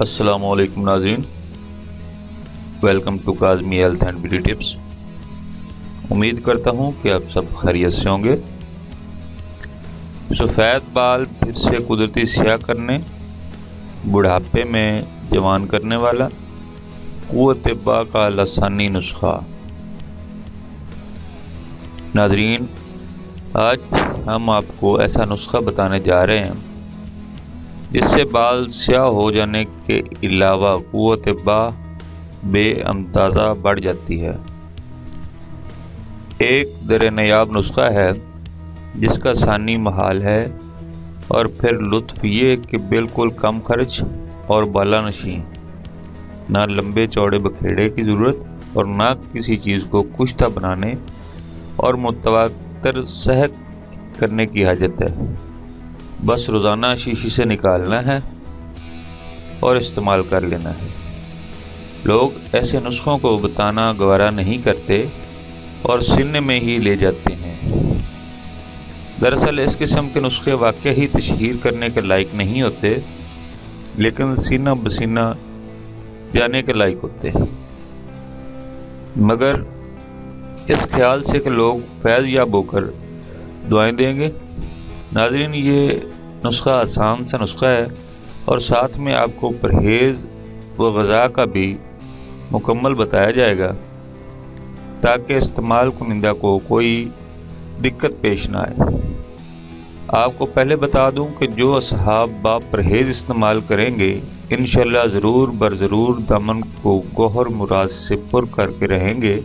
السلام علیکم ناظرین، welcome to Kazmi health and beauty tips. امید کرتا ہوں کہ آپ سب خیریت سے ہوں گے۔ سفید بال پھر سے قدرتی سیاہ کرنے، بڑھاپے میں جوان کرنے والا قوت با کا لسانی نسخہ۔ ناظرین، آج ہم آپ کو ایسا نسخہ بتانے جا رہے ہیں جس سے بال سیاہ ہو جانے کے علاوہ قوت با بے اندازہ بڑھ جاتی ہے۔ ایک در نیاب نسخہ ہے جس کا ثانی محال ہے، اور پھر لطف یہ کہ بالکل کم خرچ اور بالا نشین، نہ لمبے چوڑے بکھیڑے کی ضرورت اور نہ کسی چیز کو کشتہ بنانے اور متواتر صحت کرنے کی حاجت ہے۔ بس روزانہ شیشی سے نکالنا ہے اور استعمال کر لینا ہے۔ لوگ ایسے نسخوں کو بتانا گوارا نہیں کرتے اور سننے میں ہی لے جاتے ہیں۔ دراصل اس قسم کے نسخے واقعی تشہیر کرنے کے لائق نہیں ہوتے، لیکن سینہ بسینہ جانے کے لائق ہوتے ہیں، مگر اس خیال سے کہ لوگ فیض یاب ہو کر دعائیں دیں گے۔ ناظرین، یہ نسخہ آسان سا نسخہ ہے اور ساتھ میں آپ کو پرہیز و غذا کا بھی مکمل بتایا جائے گا تاکہ استعمال کنندہ کو کوئی دقت پیش نہ آئے۔ آپ کو پہلے بتا دوں کہ جو اصحاب با پرہیز استعمال کریں گے انشاءاللہ ضرور برضرور دامن کو گوہر مراد سے پر کر کے رہیں گے،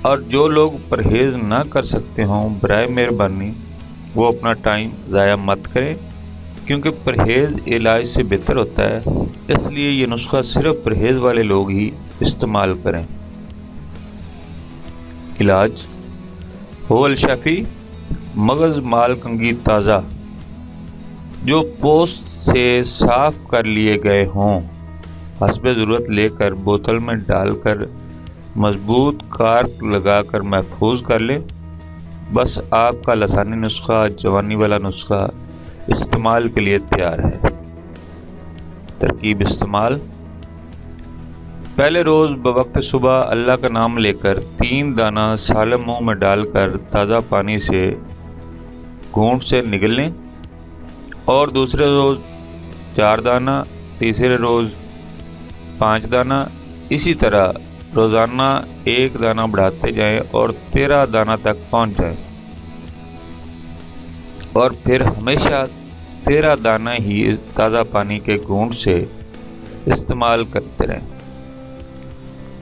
اور جو لوگ پرہیز نہ کر سکتے ہوں برائے مہربانی وہ اپنا ٹائم ضائع مت کریں، کیونکہ پرہیز علاج سے بہتر ہوتا ہے۔ اس لیے یہ نسخہ صرف پرہیز والے لوگ ہی استعمال کریں۔ علاج: ہو الشافی مغز مال کنگی تازہ، جو پوست سے صاف کر لیے گئے ہوں، حسب ضرورت لے کر بوتل میں ڈال کر مضبوط کارک لگا کر محفوظ کر لیں۔ بس آپ کا لسانی نسخہ، جوانی والا نسخہ استعمال کے لیے تیار ہے۔ ترکیب استعمال: پہلے روز بوقت صبح اللہ کا نام لے کر 3 دانہ سالم منہ میں ڈال کر تازہ پانی سے گھونٹ سے نگل لیں، اور دوسرے روز 4 دانہ، تیسرے روز 5 دانہ، اسی طرح روزانہ 1 دانہ بڑھاتے جائیں اور 13 دانہ تک پہنچ جائیں، اور پھر ہمیشہ 13 دانہ ہی تازہ پانی کے گھونٹ سے استعمال کرتے رہیں۔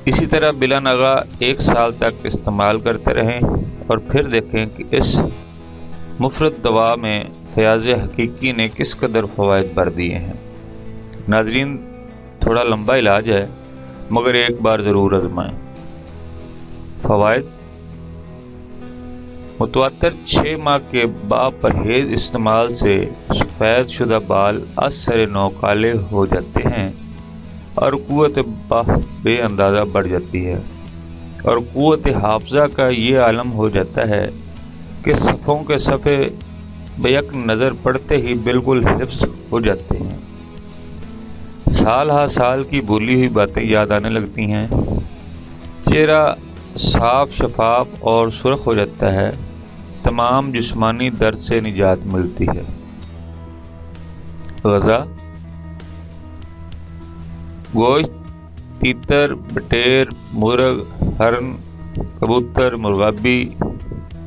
اسی طرح بلا ناغہ 1 سال تک استعمال کرتے رہیں، اور پھر دیکھیں کہ اس مفرد دوا میں فیاض حقیقی نے کس قدر فوائد بھر دیے ہیں۔ ناظرین، تھوڑا لمبا علاج ہے مگر ایک بار ضرور آزمائیں۔ فوائد: متواتر 6 ماہ کے با پرہیز استعمال سے سفید شدہ بال از سر نو کالے ہو جاتے ہیں، اور قوت با بے اندازہ بڑھ جاتی ہے، اور قوت حافظہ کا یہ عالم ہو جاتا ہے کہ صفوں کے صفحے بیک نظر پڑتے ہی بالکل حفظ ہو جاتے ہیں۔ سال ہا سال کی بھولی ہوئی باتیں یاد آنے لگتی ہیں، چہرہ صاف شفاف اور سرخ ہو جاتا ہے، تمام جسمانی درد سے نجات ملتی ہے۔ غذا: گوشت، تیتر، بٹیر، مرغ، ہرن، کبوتر، مرغابی،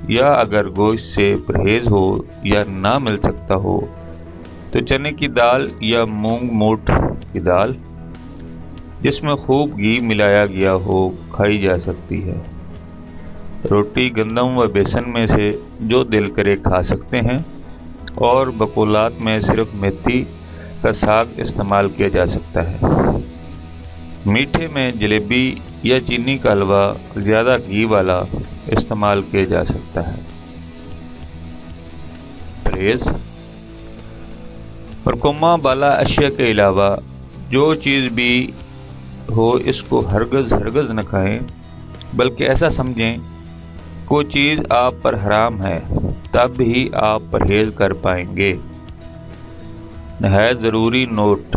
یا اگر گوشت سے پرہیز ہو یا نہ مل سکتا ہو تو چنے کی دال یا مونگ موٹ کی دال جس میں خوب گھی ملایا گیا ہو کھائی جا سکتی ہے۔ روٹی گندم و بیسن میں سے جو دل کرے کھا سکتے ہیں، اور بقولات میں صرف میتھی کا ساگ استعمال کیا جا سکتا ہے۔ میٹھے میں جلیبی یا چینی کا حلوہ زیادہ گھی والا استعمال کیا جا سکتا ہے۔ پرہیز: مرکومہ بالا اشیاء کے علاوہ جو چیز بھی ہو اس کو ہرگز نہ کھائیں، بلکہ ایسا سمجھیں کوئی چیز آپ پر حرام ہے، تب ہی آپ پرہیز کر پائیں گے۔ نہایت ضروری note: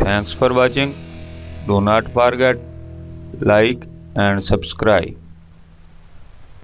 Thanks for watching. Do not forget like and subscribe.